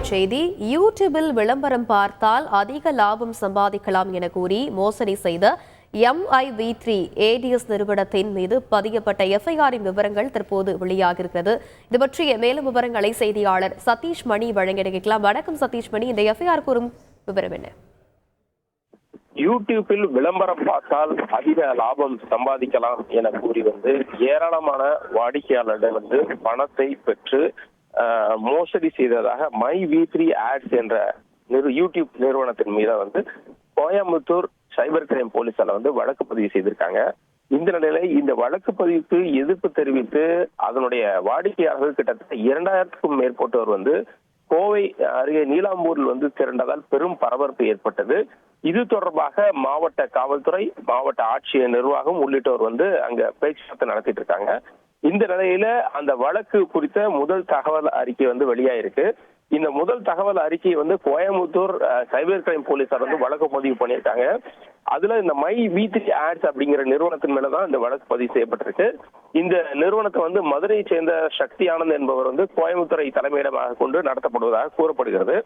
செய்தி. யூடியூபில் விளம்பரம் பார்த்தால் அதிக லாபம் சம்பாதிக்கலாம் என கூறி மோசடி செய்த MIV3 ADS நிறுவனத்தின் மீது பதியப்பட்ட FIR-இன் விவரங்கள் தற்போது வெளியாகியிருக்கிறது. இது பற்றிய மேலும் விவரங்களை செய்தியாளர் சதீஷ் மணி வழங்க கேட்கலாம். வணக்கம் சதீஷ் மணி, இந்த FIR கூறும் விவரம் என்ன? யூடியூப்பில் விளம்பரம் பார்த்தால் அதிக லாபம் சம்பாதிக்கலாம் என கூறி ஏராளமான வாடிக்கையாளர்கள் பணத்தை பெற்று மோசடி செய்ததாக MIV3 ஆட்ஸ் என்ற யூடியூப் நிறுவனத்தின் மீது கோயம்புத்தூர் சைபர் கிரைம் போலீசால வழக்கு பதிவு செய்திருக்காங்க. இந்த நிலையில இந்த வழக்கு பதிவுக்கு எதிர்ப்பு தெரிவித்து அதனுடைய வாடிக்கையாளர்கள் கிட்டத்தட்ட 2000க்கும் மேற்பட்டோர் கோவை அருகே நீலாம்பூரில் திரண்டதால் பெரும் பரபரப்பு ஏற்பட்டது. இது தொடர்பாக மாவட்ட காவல்துறை, மாவட்ட ஆட்சியர் நிர்வாகம் உள்ளிட்டோர் அங்க பேச்சுவார்த்தை நடத்திட்டு இருக்காங்க. இந்த நிலையில அந்த வழக்கு குறித்த முதல் தகவல் அறிக்கை வெளியாயிருக்கு. இந்த முதல் தகவல் அறிக்கையை கோயம்புத்தூர் சைபர் கிரைம் போலீசார் வழக்கு பதிவு பண்ணியிருக்காங்க. அதுல இந்த MIV3 ஆட்ஸ் அப்படிங்கிற நிறுவனத்தின் மேலதான் இந்த வழக்கு பதிவு செய்யப்பட்டிருக்கு. இந்த நிறுவனத்தை மதுரையை சேர்ந்த சக்தி ஆனந்த் என்பவர் கோயம்புத்தூரை தலைமையிடமாக கொண்டு நடத்தப்படுவதாக கூறப்படுகிறது.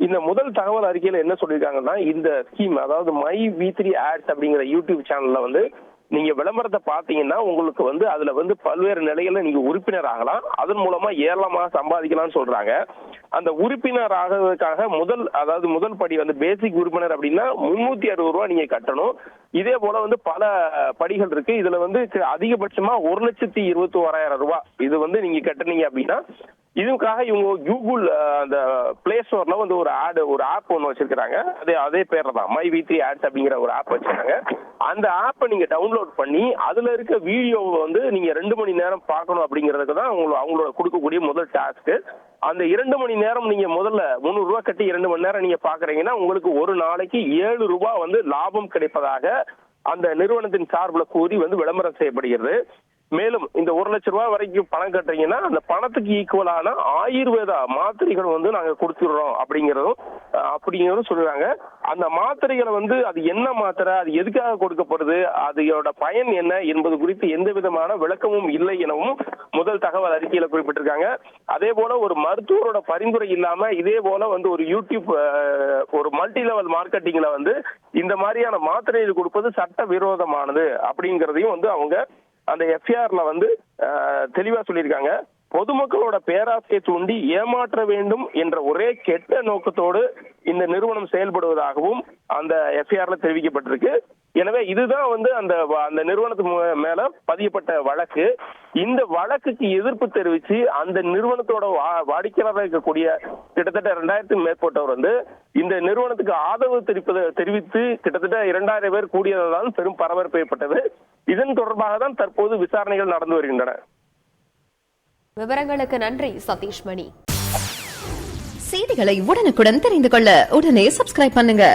இந்த முதல் தகவல் அறிக்கையில என்ன சொல்லியிருக்காங்கன்னா, இந்த ஸ்கீம், அதாவது MIV3 ஆட்ஸ் அப்படிங்கிற யூடியூப் சேனல்ல நீங்க விளம்பரத்தை பாத்தீங்கன்னா உங்களுக்கு அதுல பல்வேறு நிலைகள்ல நீங்க உறுப்பினர் ஆகலாம். அதன் மூலமா ஏராளமாக சம்பாதிக்கலாம்னு சொல்றாங்க. அந்த உறுப்பினர் ஆகிறதுக்காக முதல் படி பேசிக் உறுப்பினர் அப்படின்னா 360 ரூபாய் நீங்க கட்டணும். இதே போல பல படிகள் இருக்கு. இதுல அதிகபட்சமா 1,21,000 ரூபாய் இது நீங்க கட்டுனீங்க அப்படின்னா, இதுக்காக இவங்க கூகுள் அந்த பிளே ஸ்டோர்ல ஒரு ஆப் ஒன்று வச்சிருக்காங்க. அதே பேர்ல தான் MIV3 ஆட்ஸ் அப்படிங்கிற ஒரு ஆப் வச்சிருக்காங்க. அந்த ஆப்பை நீங்க டவுன்லோட் பண்ணி அதுல இருக்க வீடியோவை நீங்க 2 மணி நேரம் பார்க்கணும் அப்படிங்கிறதுக்கு தான் அவங்களோட கொடுக்கக்கூடிய முதல் டாஸ்க். அந்த 2 மணி நேரம் நீங்க முதல்ல 300 ரூபாய் கட்டி 2 மணி நேரம் நீங்க பாக்குறீங்கன்னா உங்களுக்கு ஒரு நாளைக்கு 7 ரூபாய் லாபம் கிடைப்பதாக அந்த நிறுவனத்தின் சார்பில் கூறி விளம்பரம் செய்யப்படுகிறது. மேலும் இந்த 1 லட்சம் ரூபாய் வரைக்கும் பணம் கட்டுறீங்கன்னா அந்த பணத்துக்கு ஈக்குவலான ஆயுர்வேத மாத்திரைகள் நாங்க கொடுத்துடுறோம் அப்படிங்கிறதும் சொல்றாங்க. அந்த மாத்திரைகளை அது என்ன மாத்திரை, அது எதுக்காக கொடுக்கப்படுது, அதோட பயன் என்ன என்பது குறித்து எந்த விதமான விளக்கமும் இல்லை எனவும் முதல் தகவல் அறிக்கையில குறிப்பிட்டிருக்காங்க. அதே போல ஒரு மருத்துவரோட பரிந்துரை இல்லாம இதே போல ஒரு யூடியூப் ஒரு மல்டி லெவல் மார்க்கெட்டிங்ல இந்த மாதிரியான மாத்திரைகள் கொடுப்பது சட்ட விரோதமானது அப்படிங்கிறதையும் அவங்க அந்த FIR-ல தெளிவா சொல்லியிருக்காங்க. பொதுமக்களோட பேராசையை தூண்டி ஏமாற்ற வேண்டும் என்ற ஒரே கெட்ட நோக்கத்தோடு இந்த நிறுவனம் செயல்படுவதாகவும் அந்த FIR-ல தெரிவிக்கப்பட்டிருக்கு. எனவே இதுதான் அந்த நிறுவனத்துக்கு மேல பதியப்பட்ட வழக்கு. இந்த வழக்குக்கு எதிர்ப்பு தெரிவிச்சு அந்த நிறுவனத்தோட வாடிக்கையாளராக இருக்கக்கூடிய கிட்டத்தட்ட 2000க்கும் மேற்பட்டவர் இந்த நிறுவனத்துக்கு ஆதரவு தெரிவித்து கிட்டத்தட்ட 2000 பேர் கூடியதால் பெரும் பரபரப்பு ஏற்பட்டது. இதன் தொடர்பாக தான் தற்போது விசாரணைகள் நடந்து வருகின்றன. விவரங்களுக்கு நன்றி சதீஷ் மணி. செய்திகளை உடனுக்குடன் தெரிந்து கொள்ள உடனே சப்ஸ்கிரைப் பண்ணுங்க.